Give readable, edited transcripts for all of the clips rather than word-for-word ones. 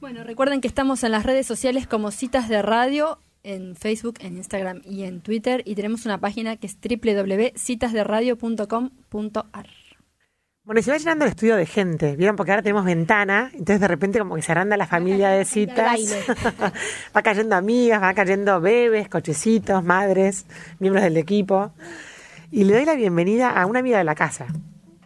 Bueno, recuerden que estamos en las redes sociales como Citas de Radio, en Facebook, en Instagram y en Twitter, y tenemos una página que es www.citasderadio.com.ar. Bueno, y se va llenando el estudio de gente, ¿vieron? Porque ahora tenemos ventana, entonces de repente como que se agranda la familia de Citas. Va cayendo amigas, va cayendo bebés, cochecitos, madres, miembros del equipo. Y le doy la bienvenida a una amiga de la casa.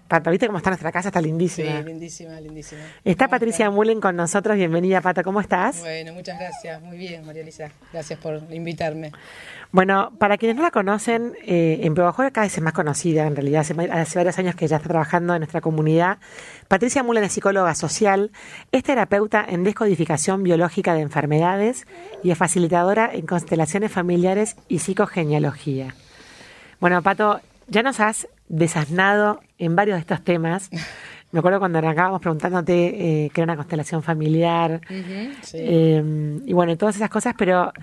Pata, ¿viste cómo está nuestra casa? Está lindísima. Sí, lindísima, lindísima. Está Patricia Mullen con nosotros. Bienvenida, Pata. ¿Cómo estás? Bueno, muchas gracias. Muy bien, María Elisa. Gracias por invitarme. Bueno, para quienes no la conocen, en Pehuajó cada vez es más conocida, en realidad. Hace varios años que ya está trabajando en nuestra comunidad. Patricia Mullen es psicóloga social, es terapeuta en descodificación biológica de enfermedades y es facilitadora en constelaciones familiares y psicogenealogía. Bueno, Pato, ya nos has desasnado en varios de estos temas. Me acuerdo cuando arrancábamos preguntándote qué era una constelación familiar, Sí. y bueno, todas esas cosas, pero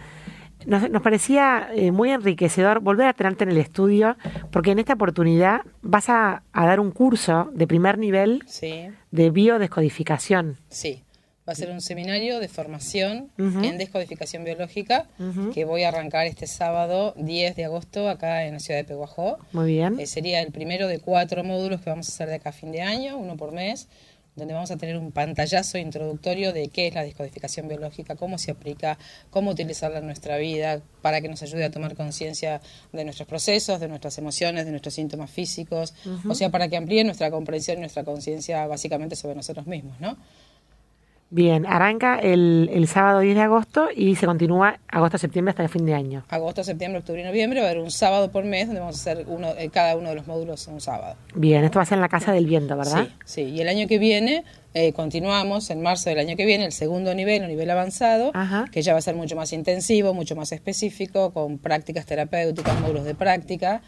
nos parecía muy enriquecedor volver a tenerte en el estudio, porque en esta oportunidad vas a dar un curso de primer nivel Sí, de biodescodificación. sí. Va a ser un seminario de formación en descodificación biológica que voy a arrancar este sábado 10 de agosto acá en la ciudad de Pehuajó. Muy bien. Sería el primero de 4 módulos que vamos a hacer de acá a fin de año, uno por mes, donde vamos a tener un pantallazo introductorio de qué es la descodificación biológica, cómo se aplica, cómo utilizarla en nuestra vida, para que nos ayude a tomar conciencia de nuestros procesos, de nuestras emociones, de nuestros síntomas físicos, o sea, para que amplíe nuestra comprensión y nuestra conciencia básicamente sobre nosotros mismos, ¿no? Bien, arranca el sábado 10 de agosto y se continúa agosto-septiembre hasta el fin de año. Agosto, septiembre, octubre y noviembre va a haber un sábado por mes donde vamos a hacer cada uno de los módulos un sábado. Bien, esto va a ser en la Casa del Viento, ¿verdad? Sí, y el año que viene continuamos, en marzo del año que viene, el segundo nivel, un nivel avanzado, Ajá. que ya va a ser mucho más intensivo, mucho más específico, con prácticas terapéuticas, módulos de práctica,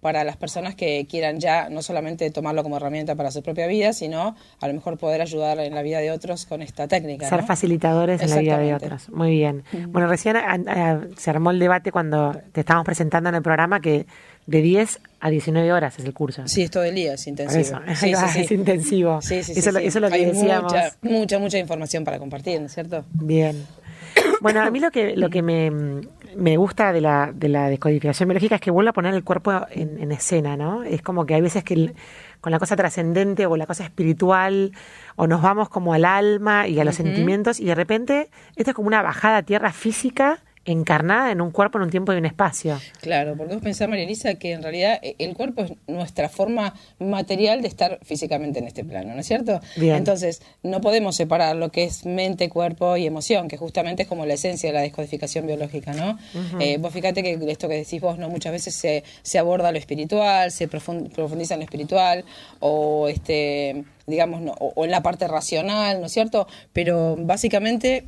para las personas que quieran ya no solamente tomarlo como herramienta para su propia vida, sino a lo mejor poder ayudar en la vida de otros con esta técnica. Ser ¿no? facilitadores en la vida de Exactamente. otros. Muy bien. Bueno, recién se armó el debate cuando te estábamos presentando en el programa que de 10 a 19 horas es el curso. Sí, es todo el día, es Por intensivo. eso, Sí, es intensivo. Sí, sí, Eso es lo que Hay decíamos. mucha información para compartir, ¿no es cierto? Bien. Bueno, a mí lo que me gusta de la descodificación biológica es que vuelve a poner el cuerpo en escena, ¿no? Es como que hay veces que con la cosa trascendente o la cosa espiritual o nos vamos como al alma y a los sentimientos y de repente esto es como una bajada a tierra física encarnada en un cuerpo, en un tiempo y un espacio. Claro, porque vos pensás, María Elisa, que en realidad el cuerpo es nuestra forma material de estar físicamente en este plano, ¿no es cierto? Bien. Entonces, no podemos separar lo que es mente, cuerpo y emoción, que justamente es como la esencia de la descodificación biológica, ¿no? Vos fíjate que esto que decís vos, ¿no? Muchas veces se aborda lo espiritual, se profundiza en lo espiritual, o digamos, no, o en la parte racional, ¿no es cierto? Pero básicamente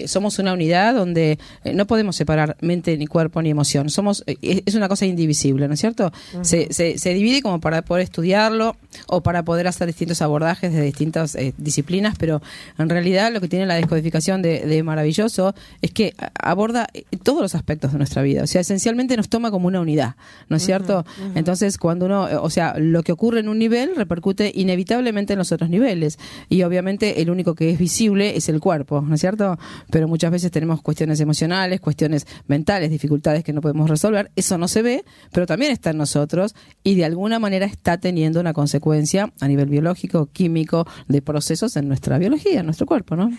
somos una unidad donde no podemos separar mente, ni cuerpo, ni emoción. Es una cosa indivisible, ¿no es cierto? Se divide como para poder estudiarlo o para poder hacer distintos abordajes de distintas disciplinas, pero en realidad lo que tiene la descodificación de maravilloso es que aborda todos los aspectos de nuestra vida. O sea, esencialmente nos toma como una unidad, ¿no es cierto? Entonces, cuando uno, o sea, lo que ocurre en un nivel repercute inevitablemente en los otros niveles, y obviamente el único que es visible es el cuerpo, ¿no es cierto? Pero muchas veces tenemos cuestiones emocionales, cuestiones mentales, dificultades que no podemos resolver. Eso no se ve, pero también está en nosotros y de alguna manera está teniendo una consecuencia a nivel biológico, químico, de procesos en nuestra biología, en nuestro cuerpo, ¿no?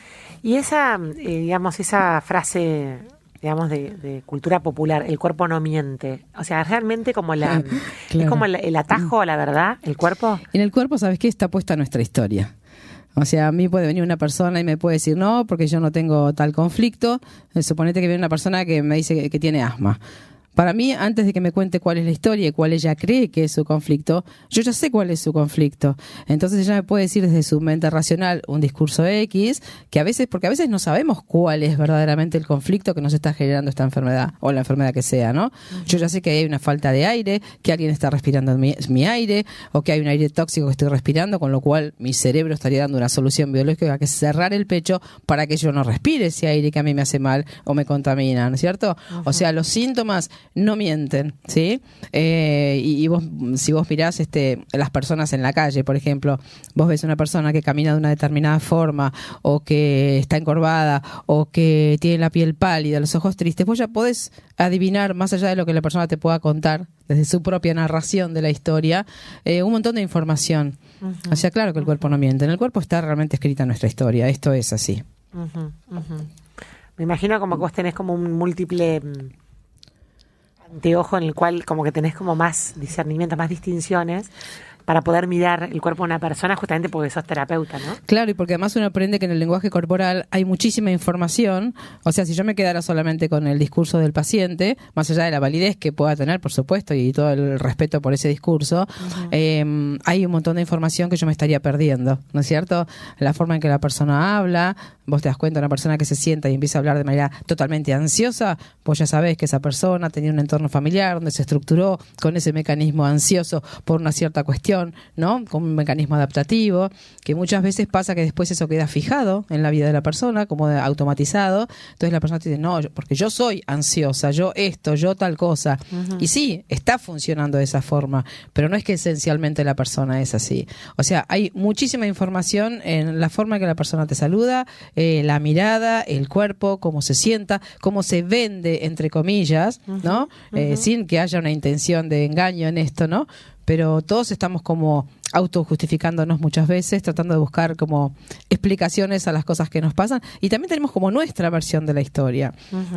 Y esa, digamos, esa frase, digamos, de cultura popular, el cuerpo no miente. O sea, realmente como Claro. es como el atajo a la verdad, el cuerpo. En el cuerpo, ¿sabes qué? Está puesta nuestra historia. O sea, a mí puede venir una persona y me puede decir no, porque yo no tengo tal conflicto. Suponete que viene una persona que me dice que tiene asma. Para mí, antes de que me cuente cuál es la historia y cuál ella cree que es su conflicto, yo ya sé cuál es su conflicto. Entonces ella me puede decir desde su mente racional un discurso X, porque a veces no sabemos cuál es verdaderamente el conflicto que nos está generando esta enfermedad, o la enfermedad que sea, ¿no? Yo ya sé que hay una falta de aire, que alguien está respirando mi aire, o que hay un aire tóxico que estoy respirando, con lo cual mi cerebro estaría dando una solución biológica que es cerrar el pecho para que yo no respire ese aire que a mí me hace mal o me contamina, ¿no es cierto? O sea, los síntomas no mienten, ¿sí? Y vos, si vos mirás las personas en la calle, por ejemplo, vos ves una persona que camina de una determinada forma, o que está encorvada, o que tiene la piel pálida, los ojos tristes, vos ya podés adivinar, más allá de lo que la persona te pueda contar, desde su propia narración de la historia, un montón de información. O sea, claro que el cuerpo no miente. En el cuerpo está realmente escrita nuestra historia. Esto es así. Me imagino como que vos tenés como un múltiple anteojo en el cual como que tenés como más discernimiento, más distinciones para poder mirar el cuerpo de una persona, justamente porque sos terapeuta, ¿no? Claro, y porque además uno aprende que en el lenguaje corporal hay muchísima información. O sea, si yo me quedara solamente con el discurso del paciente, más allá de la validez que pueda tener, por supuesto, y todo el respeto por ese discurso, hay un montón de información que yo me estaría perdiendo, ¿no es cierto? La forma en que la persona habla, vos te das cuenta, una persona que se sienta y empieza a hablar de manera totalmente ansiosa, vos ya sabés que esa persona tenía un entorno familiar donde se estructuró con ese mecanismo ansioso por una cierta cuestión, ¿no? Con un mecanismo adaptativo, que muchas veces pasa que después eso queda fijado en la vida de la persona, como automatizado. Entonces la persona te dice, no, porque yo soy ansiosa, yo esto, yo tal cosa. Y sí, está funcionando de esa forma, pero no es que esencialmente la persona es así. O sea, hay muchísima información en la forma en que la persona te saluda, la mirada, el cuerpo, cómo se sienta, cómo se vende, entre comillas, ¿no? Sin que haya una intención de engaño en esto, ¿no? Pero todos estamos como autojustificándonos muchas veces, tratando de buscar como explicaciones a las cosas que nos pasan, y también tenemos como nuestra versión de la historia,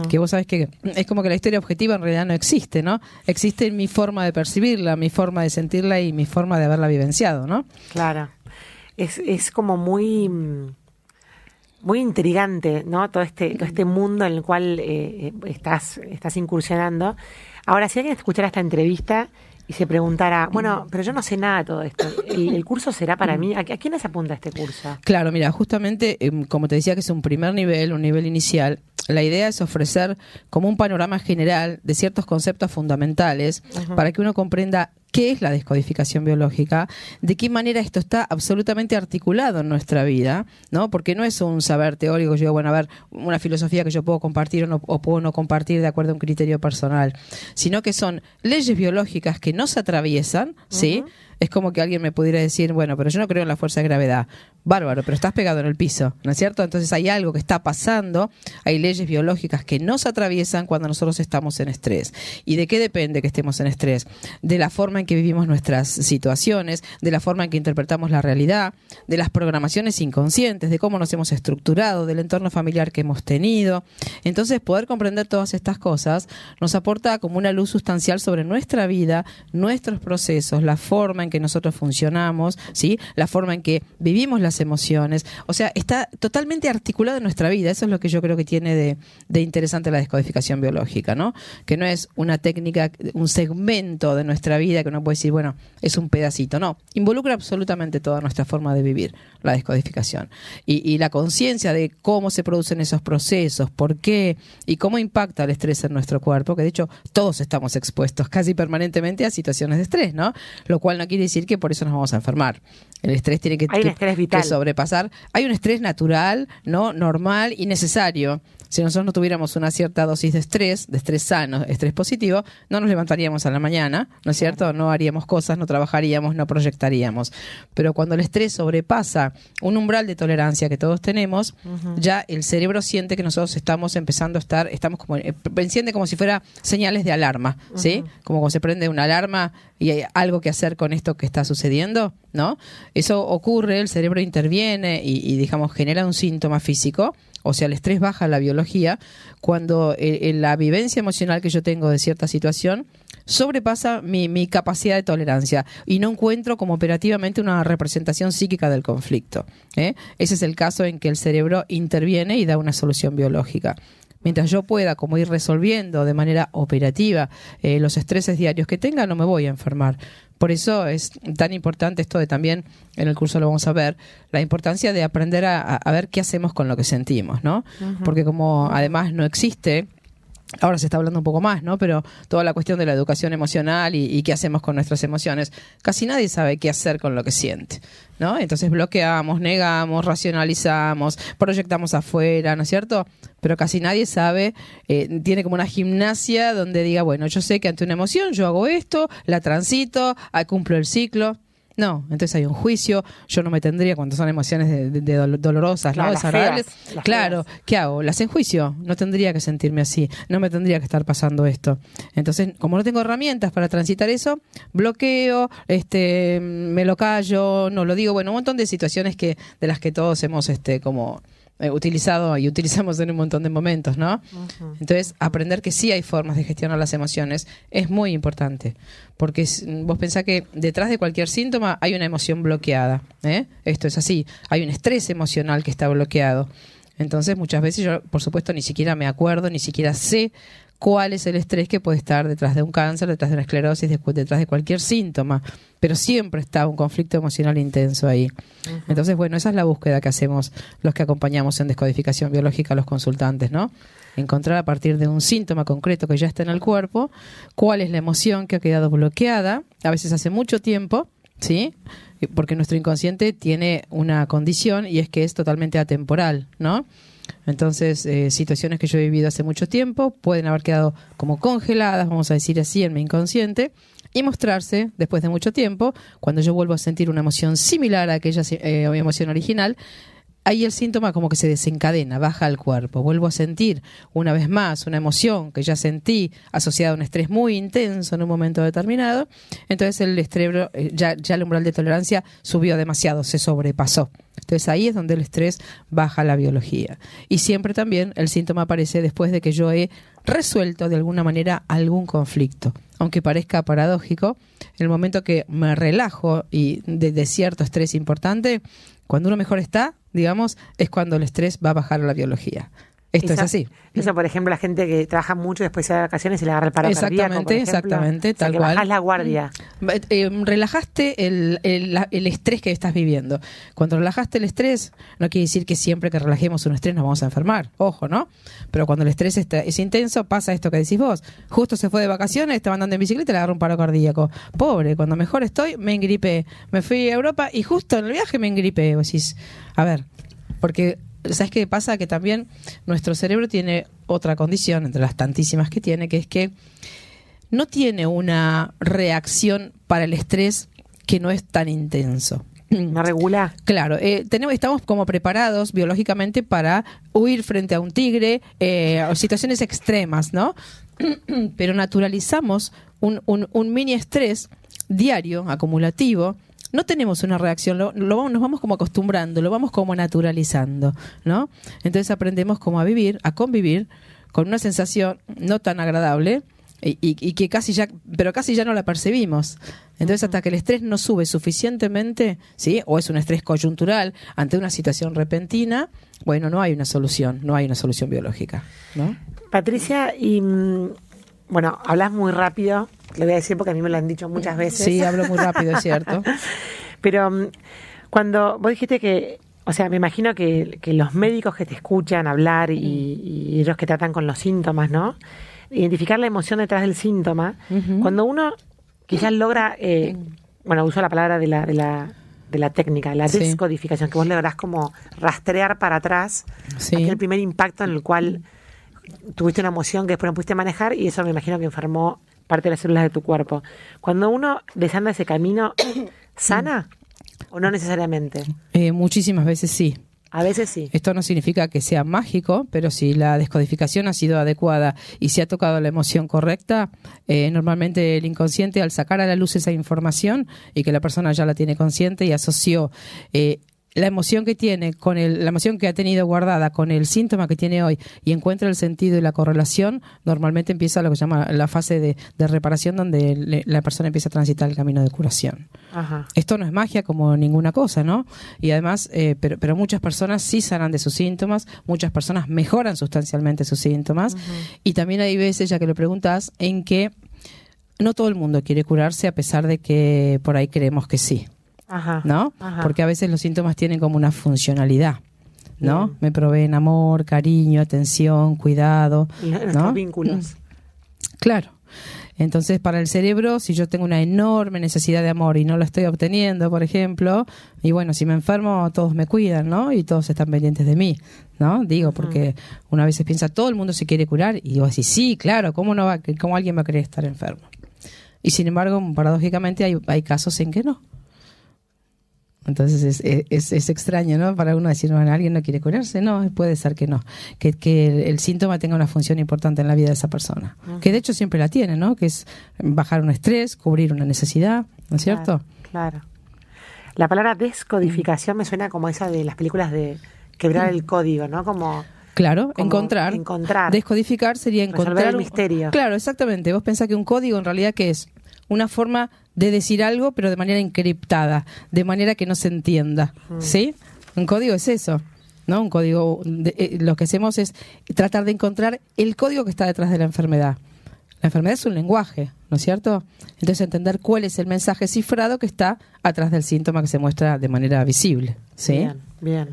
que vos sabés que es como que la historia objetiva en realidad no existe, ¿no? Existe mi forma de percibirla, mi forma de sentirla y mi forma de haberla vivenciado, ¿no? Claro. Es como muy intrigante, ¿no? Todo este mundo en el cual estás incursionando. Ahora, si alguien escuchara esta entrevista y se preguntara, bueno, pero yo no sé nada de todo esto, ¿el curso será para mí? ¿A quién se apunta este curso? Claro, mira, justamente, como te decía que es un primer nivel, un nivel inicial, la idea es ofrecer como un panorama general de ciertos conceptos fundamentales para que uno comprenda qué es la descodificación biológica, de qué manera esto está absolutamente articulado en nuestra vida, ¿no? Porque no es un saber teórico, yo digo, bueno, a ver, una filosofía que yo puedo compartir o puedo no compartir de acuerdo a un criterio personal, sino que son leyes biológicas que nos atraviesan, ¿sí? Es como que alguien me pudiera decir, bueno, pero yo no creo en la fuerza de gravedad. Bárbaro, pero estás pegado en el piso, ¿no es cierto? Entonces hay algo que está pasando, hay leyes biológicas que nos atraviesan cuando nosotros estamos en estrés. ¿Y de qué depende que estemos en estrés? De la forma en que vivimos nuestras situaciones, de la forma en que interpretamos la realidad, de las programaciones inconscientes, de cómo nos hemos estructurado, del entorno familiar que hemos tenido. Entonces, poder comprender todas estas cosas nos aporta como una luz sustancial sobre nuestra vida, nuestros procesos, la forma en que nosotros funcionamos, ¿sí? La forma en que vivimos las emociones. O sea, está totalmente articulado en nuestra vida. Eso es lo que yo creo que tiene de interesante la descodificación biológica, ¿no? Que no es una técnica, un segmento de nuestra vida que uno puede decir, bueno, es un pedacito. No, involucra absolutamente toda nuestra forma de vivir, la descodificación. Y la conciencia de cómo se producen esos procesos, por qué y cómo impacta el estrés en nuestro cuerpo, que de hecho todos estamos expuestos casi permanentemente a situaciones de estrés, ¿no? Lo cual no quiere decir que por eso nos vamos a enfermar. El estrés tiene que sobrepasar. Hay un estrés natural, ¿no? Normal y necesario. Si nosotros no tuviéramos una cierta dosis de estrés sano, estrés positivo, no nos levantaríamos a la mañana, ¿no es cierto? No haríamos cosas, no trabajaríamos, no proyectaríamos. Pero cuando el estrés sobrepasa un umbral de tolerancia que todos tenemos, ya el cerebro siente que nosotros estamos empezando a estamos como, enciende como si fuera señales de alarma, ¿sí? Como cuando se prende una alarma y hay algo que hacer con esto que está sucediendo, ¿no? Eso ocurre, el cerebro interviene y digamos, genera un síntoma físico. O sea, el estrés baja la biología cuando la vivencia emocional que yo tengo de cierta situación sobrepasa mi capacidad de tolerancia y no encuentro como operativamente una representación psíquica del conflicto. Ese es el caso en que el cerebro interviene y da una solución biológica. Mientras yo pueda como ir resolviendo de manera operativa los estreses diarios que tenga, no me voy a enfermar. Por eso es tan importante esto de también, en el curso lo vamos a ver, la importancia de aprender a ver qué hacemos con lo que sentimos, ¿no? Porque como además no existe ahora se está hablando un poco más, ¿no? Pero toda la cuestión de la educación emocional y qué hacemos con nuestras emociones. Casi nadie sabe qué hacer con lo que siente, ¿no? Entonces bloqueamos, negamos, racionalizamos, proyectamos afuera, ¿no es cierto? Pero casi nadie sabe, tiene como una gimnasia donde diga, bueno, yo sé que ante una emoción yo hago esto, la transito, cumplo el ciclo. No, entonces hay un juicio, yo no me tendría, cuando son emociones dolorosas, claro, ¿no? Desagradables. Las Claro, feas. ¿qué hago? Las enjuicio, no tendría que sentirme así, no me tendría que estar pasando esto. Entonces, como no tengo herramientas para transitar eso, bloqueo, me lo callo, no lo digo, bueno, un montón de situaciones de las que todos hemos como utilizado y utilizamos en un montón de momentos, ¿no? Ujú. Entonces, aprender que sí hay formas de gestionar las emociones es muy importante, porque vos pensás que detrás de cualquier síntoma hay una emoción bloqueada, ¿eh? Esto es así, hay un estrés emocional que está bloqueado. Entonces, muchas veces yo, por supuesto, ni siquiera me acuerdo, ni siquiera sé cuál es el estrés que puede estar detrás de un cáncer, detrás de una esclerosis, detrás de cualquier síntoma, pero siempre está un conflicto emocional intenso ahí. Ujú. Entonces, bueno, esa es la búsqueda que hacemos los que acompañamos en descodificación biológica a los consultantes, ¿no? Encontrar a partir de un síntoma concreto que ya está en el cuerpo, cuál es la emoción que ha quedado bloqueada, a veces hace mucho tiempo, ¿sí? Porque nuestro inconsciente tiene una condición y es que es totalmente atemporal, ¿no? Entonces, situaciones que yo he vivido hace mucho tiempo pueden haber quedado como congeladas, vamos a decir así, en mi inconsciente, y mostrarse después de mucho tiempo, cuando yo vuelvo a sentir una emoción similar a aquella emoción original. Ahí el síntoma como que se desencadena, baja al cuerpo. Vuelvo a sentir una vez más una emoción que ya sentí asociada a un estrés muy intenso en un momento determinado. Entonces el cerebro, ya el umbral de tolerancia subió demasiado, se sobrepasó. Entonces ahí es donde el estrés baja la biología. Y siempre también el síntoma aparece después de que yo he resuelto de alguna manera algún conflicto. Aunque parezca paradójico, en el momento que me relajo y de cierto estrés importante, cuando uno mejor está, digamos, es cuando el estrés va a bajar a la biología. Esto es así. Eso, por ejemplo, la gente que trabaja mucho después se va de vacaciones y le agarra el paro cardíaco, por ejemplo. Exactamente, O sea, tal que cual. bajás la guardia. Relajaste el estrés que estás viviendo. Cuando relajaste el estrés, no quiere decir que siempre que relajemos un estrés nos vamos a enfermar. Ojo, ¿no? Pero cuando el estrés es intenso, pasa esto que decís vos. Justo se fue de vacaciones, estaba andando en bicicleta y le agarró un paro cardíaco. Pobre, cuando mejor estoy, me engripé. Me fui a Europa y justo en el viaje me engripé. Vos decís, a ver, porque ¿sabes qué pasa? Que también nuestro cerebro tiene otra condición, entre las tantísimas que tiene, que es que no tiene una reacción para el estrés que no es tan intenso. ¿No regula? Claro, estamos como preparados biológicamente para huir frente a un tigre, o situaciones extremas, ¿no? Pero naturalizamos un mini estrés diario, acumulativo. No tenemos una reacción, nos vamos como acostumbrando, lo vamos como naturalizando, ¿no? Entonces aprendemos como a vivir, a convivir con una sensación no tan agradable y que casi ya no la percibimos. Entonces hasta que el estrés no sube suficientemente, ¿sí? O es un estrés coyuntural ante una situación repentina, bueno, no hay una solución biológica, ¿no? Patricia, y bueno, hablas muy rápido, le voy a decir porque a mí me lo han dicho muchas veces. Sí, hablo muy rápido, es cierto. Pero cuando vos dijiste que, o sea, me imagino que los médicos que te escuchan hablar y los que tratan con los síntomas, ¿no? Identificar la emoción detrás del síntoma. Uh-huh. Cuando uno quizás logra, bueno, uso la palabra de la técnica, la Sí. descodificación, que vos lográs como rastrear para atrás Sí. aquel primer impacto en el cual tuviste una emoción que después no pudiste manejar y eso me imagino que enfermó parte de las células de tu cuerpo. Cuando uno desanda ese camino, ¿sana o no necesariamente? Muchísimas veces sí. A veces sí. Esto no significa que sea mágico, pero si la descodificación ha sido adecuada y se ha tocado la emoción correcta, normalmente el inconsciente, al sacar a la luz esa información y que la persona ya la tiene consciente y asoció la emoción que tiene con la emoción que ha tenido guardada con el síntoma que tiene hoy y encuentra el sentido y la correlación, normalmente empieza lo que se llama la fase de reparación, donde la persona empieza a transitar el camino de curación. Ajá. Esto no es magia como ninguna cosa, ¿no? Y además, pero muchas personas sí sanan de sus síntomas, muchas personas mejoran sustancialmente sus síntomas, y también hay veces, ya que lo preguntas, en que no todo el mundo quiere curarse a pesar de que por ahí creemos que sí. Ajá. ¿No? Ajá. Porque a veces los síntomas tienen como una funcionalidad, ¿no? Bien. Me proveen amor, cariño, atención, cuidado, Nuestros ¿no? vínculos. Claro. Entonces, para el cerebro, si yo tengo una enorme necesidad de amor y no lo estoy obteniendo, por ejemplo, y bueno, si me enfermo, todos me cuidan, ¿no? Y todos están pendientes de mí, ¿no? Digo, porque una vez se piensa, todo el mundo se quiere curar, y digo así, sí, claro, ¿cómo alguien va a querer estar enfermo? Y sin embargo, paradójicamente, hay casos en que no. Entonces es extraño, ¿no? Para uno decir, bueno, alguien no quiere curarse, no, puede ser que no, que el síntoma tenga una función importante en la vida de esa persona, que de hecho siempre la tiene, ¿no? Que es bajar un estrés, cubrir una necesidad, ¿no es cierto? Claro. La palabra descodificación me suena como esa de las películas de quebrar el código, ¿no? Claro, como encontrar. Descodificar sería resolver encontrar el misterio. Claro, exactamente. Vos pensás que un código en realidad ¿qué es? Una forma de decir algo, pero de manera encriptada, de manera que no se entienda, ¿sí? Un código es eso, ¿no? Un código, lo que hacemos es tratar de encontrar el código que está detrás de la enfermedad. La enfermedad es un lenguaje, ¿no es cierto? Entonces entender cuál es el mensaje cifrado que está atrás del síntoma que se muestra de manera visible, ¿sí? Bien, bien.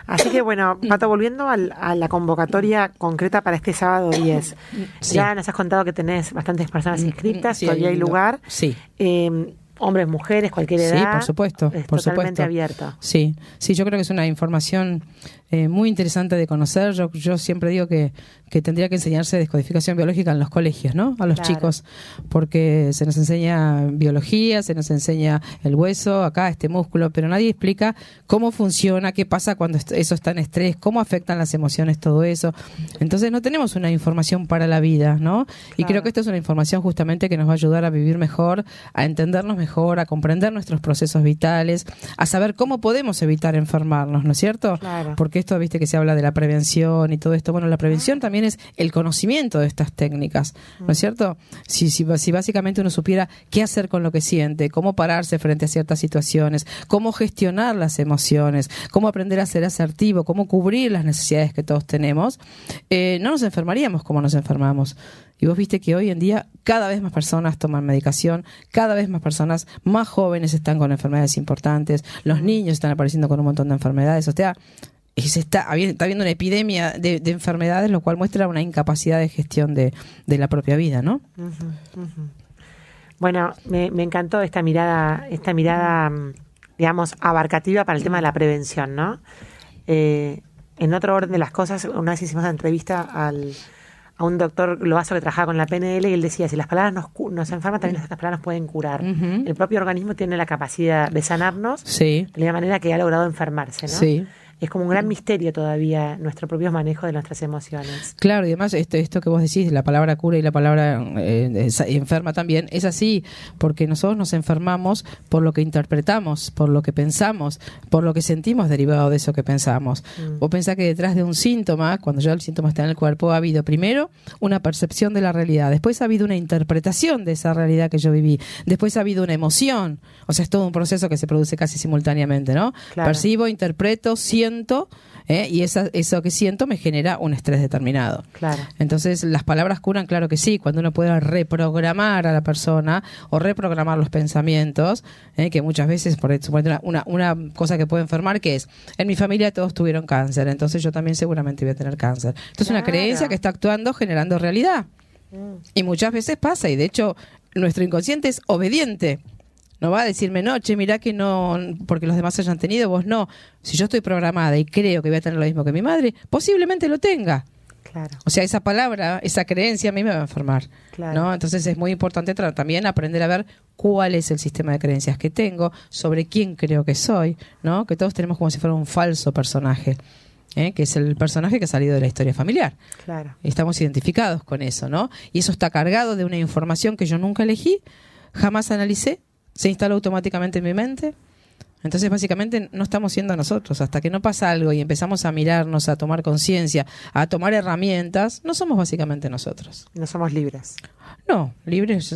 Así que bueno, Pato, volviendo a la convocatoria concreta para este sábado 10. Sí. Ya nos has contado que tenés bastantes personas inscritas, Sí, todavía hay lugar. Sí. Hombres, mujeres, cualquier edad. Sí, por supuesto. Es por totalmente supuesto. abierto. Sí, yo creo que es una información muy interesante de conocer. Yo siempre digo que tendría que enseñarse descodificación biológica en los colegios, ¿no? A los Claro. chicos, porque se nos enseña biología, se nos enseña el hueso, acá este músculo, pero nadie explica cómo funciona, qué pasa cuando eso está en estrés, cómo afectan las emociones, todo eso. Entonces no tenemos una información para la vida, ¿no? Y creo que esto es una información justamente que nos va a ayudar a vivir mejor, a entendernos mejor, a comprender nuestros procesos vitales, a saber cómo podemos evitar enfermarnos, ¿no es cierto? Claro. Porque esto, viste que se habla de la prevención y todo esto. Bueno, la prevención también es el conocimiento de estas técnicas, ¿no es cierto? Si básicamente uno supiera qué hacer con lo que siente, cómo pararse frente a ciertas situaciones, cómo gestionar las emociones, cómo aprender a ser asertivo, cómo cubrir las necesidades que todos tenemos, no nos enfermaríamos como nos enfermamos. Y vos viste que hoy en día cada vez más personas toman medicación, cada vez más personas más jóvenes están con enfermedades importantes, los niños están apareciendo con un montón de enfermedades, o sea, está habiendo una epidemia de enfermedades, lo cual muestra una incapacidad de gestión de la propia vida, ¿no? Bueno, me encantó esta mirada, digamos, abarcativa para el tema de la prevención, ¿no? En otro orden de las cosas, una vez hicimos una entrevista a un doctor globazo que trabajaba con la PNL y él decía, si las palabras nos enferman, también las palabras nos pueden curar. El propio organismo tiene la capacidad de sanarnos Sí. de la manera que ha logrado enfermarse, ¿no? Sí. Es como un gran misterio todavía nuestro propio manejo de nuestras emociones. Claro, y además esto que vos decís, la palabra cura y la palabra enferma también, es así, porque nosotros nos enfermamos por lo que interpretamos, por lo que pensamos, por lo que sentimos derivado de eso que pensamos. Vos pensás que detrás de un síntoma, cuando ya el síntoma está en el cuerpo, ha habido primero una percepción de la realidad, después ha habido una interpretación de esa realidad que yo viví, después ha habido una emoción, o sea, es todo un proceso que se produce casi simultáneamente, ¿no? Claro. Percibo, interpreto, siento, y eso que siento me genera un estrés determinado. Claro. Entonces, las palabras curan, claro que sí, cuando uno puede reprogramar a la persona o reprogramar los pensamientos, que muchas veces, por supuesto, una cosa que puede enfermar, que es, en mi familia todos tuvieron cáncer, entonces yo también seguramente voy a tener cáncer. Entonces, una Claro. creencia que está actuando, generando realidad. Y muchas veces pasa, y de hecho, nuestro inconsciente es obediente. No va a decirme, no, che, mirá que no, porque los demás hayan tenido, vos no. Si yo estoy programada y creo que voy a tener lo mismo que mi madre, posiblemente lo tenga. Claro. O sea, esa palabra, esa creencia a mí me va a enfermar, Claro. ¿no? Entonces es muy importante también aprender a ver cuál es el sistema de creencias que tengo, sobre quién creo que soy, ¿no? Que todos tenemos como si fuera un falso personaje, que es el personaje que ha salido de la historia familiar. Claro. Estamos identificados con eso, ¿no? Y eso está cargado de una información que yo nunca elegí, jamás analicé, se instaló automáticamente en mi mente. Entonces, básicamente, no estamos siendo nosotros. Hasta que no pasa algo y empezamos a mirarnos, a tomar conciencia, a tomar herramientas, no somos básicamente nosotros. No somos libres. No, libres.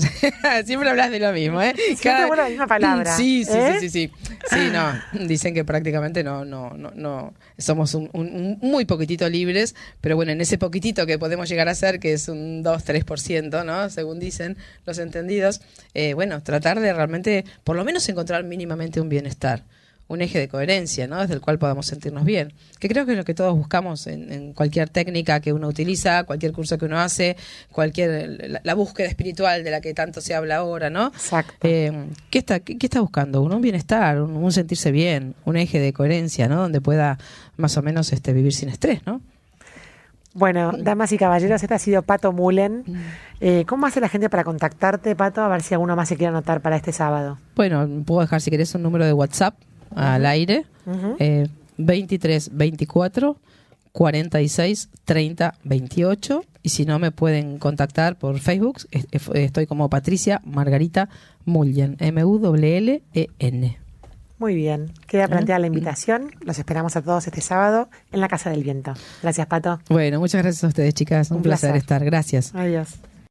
Siempre hablas de lo mismo, ¿eh? Siempre vuelvo a la misma palabra. Sí, ¿eh? sí. Sí, no. Dicen que prácticamente no. Somos un muy poquitito libres, pero bueno, en ese poquitito que podemos llegar a ser, que es un 2-3%, ¿no? Según dicen los entendidos, bueno, tratar de realmente, por lo menos, encontrar mínimamente un bienestar. un eje de coherencia, ¿no? Desde el cual podamos sentirnos bien. Que creo que es lo que todos buscamos en cualquier técnica que uno utiliza, cualquier curso que uno hace, la búsqueda espiritual de la que tanto se habla ahora, ¿no? Exacto. ¿Qué está buscando? Un bienestar, un sentirse bien, un eje de coherencia, ¿no? Donde pueda más o menos vivir sin estrés, ¿no? Bueno, damas y caballeros, esta ha sido Pato Mullen. ¿Cómo hace la gente para contactarte, Pato? A ver si alguno más se quiere anotar para este sábado. Bueno, puedo dejar si querés un número de WhatsApp al aire, 23 24 46 30 28, y si no me pueden contactar por Facebook, estoy como Patricia Margarita Mullen, Mullen. Muy bien, queda planteada la invitación. Los esperamos a todos este sábado en la Casa del Viento. Gracias, Pato. Bueno, muchas gracias a ustedes, chicas. Un placer estar. Gracias. Adiós.